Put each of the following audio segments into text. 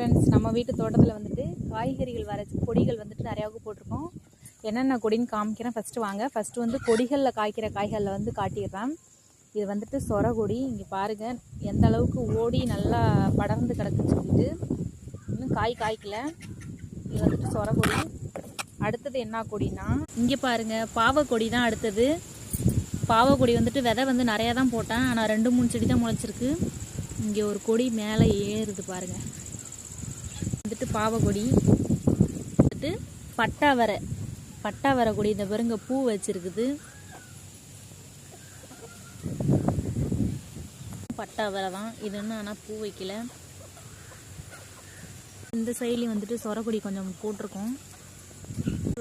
Friends, நம்ம வீட்டு தோட்டத்தில் வந்துட்டு காய்கறிகள் வர கொடிகள் வந்துட்டு நிறையாவுக்கு போட்டிருக்கோம். என்னென்ன கொடின்னு காமிக்கிறேன். ஃபஸ்ட்டு வந்து கொடிகளில் காய்க்கிற காய்களில் வந்து காட்டிடுறேன். இது வந்துட்டு சொர கொடி. இங்கே பாருங்கள் எந்த அளவுக்கு ஓடி நல்லா படர்ந்து கிடக்குன்னு சொல்லிட்டு. இன்னும் காய்க்கல. இது வந்துட்டு சொர கொடி. அடுத்தது என்ன கொடினா, இங்கே பாருங்கள் பாவக்கொடி தான் அடுத்தது. பாவக்கொடி வந்துட்டு விதை வந்து நிறையா தான் போட்டேன், ஆனால் 2-3 செடி தான் முளைச்சிருக்கு. இங்கே ஒரு கொடி மேலே ஏறுது பாருங்கள், வந்துட்டு பாவக்கொடி. வந்துட்டு பட்டாவரை கொடி. இந்த பாருங்க பூ வச்சிருக்குது. பட்டாவரை தான் இது, இன்னும் ஆனால் பூ வைக்கல. இந்த சைட்லேயும் வந்துட்டு சொரக்கொடி கொஞ்சம் போட்டிருக்கோம்.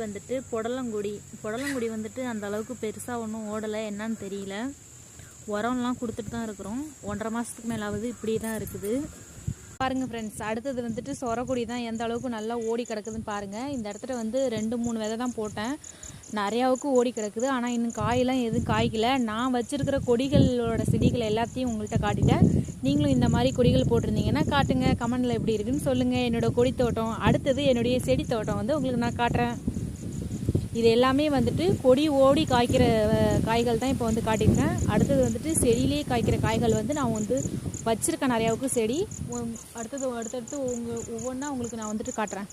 வந்துட்டு புடலங்கொடி வந்துட்டு அந்த அளவுக்கு பெருசாக ஒன்றும் ஓடலை, என்னன்னு தெரியல. உரம்லாம் கொடுத்துட்டு தான் இருக்கிறோம். 1.5 மாதத்துக்கு மேலாவது இப்படி தான் இருக்குது பாருங்கள் ஃப்ரெண்ட்ஸ். அடுத்தது வந்துட்டு சொரக்கொடி தான் எந்த அளவுக்கு நல்லா ஓடி கிடக்குதுன்னு பாருங்கள். இந்த இடத்துல வந்து 2-3 விதை தான் போட்டேன், நிறையாவுக்கு ஓடி கிடக்குது. ஆனால் இன்னும் காயெல்லாம் எதுவும் காய்க்கல. நான் வச்சுருக்கிற கொடிகளோட செடிகள் எல்லாத்தையும் உங்கள்கிட்ட காட்டிட்டேன். நீங்களும் இந்த மாதிரி கொடிகள் போட்டிருந்தீங்கன்னா காட்டுங்க, கமெண்டில் எப்படி இருக்குன்னு சொல்லுங்கள். என்னோடய கொடி தோட்டம், அடுத்தது என்னுடைய செடி தோட்டம் வந்து உங்களுக்கு நான் காட்டுறேன். இது எல்லாமே வந்துட்டு கொடி ஓடி காய்க்கிற காய்கள் தான் இப்போ வந்து காட்டியிருக்கேன். அடுத்தது வந்துட்டு செடியிலே காய்க்கிற காய்கள் வந்து நான் வந்து வச்சுருக்கேன் நிறையாவுக்கு செடி. அடுத்தடுத்து ஒவ்வொன்றா உங்களுக்கு நான் வந்துட்டு காட்டுறேன்.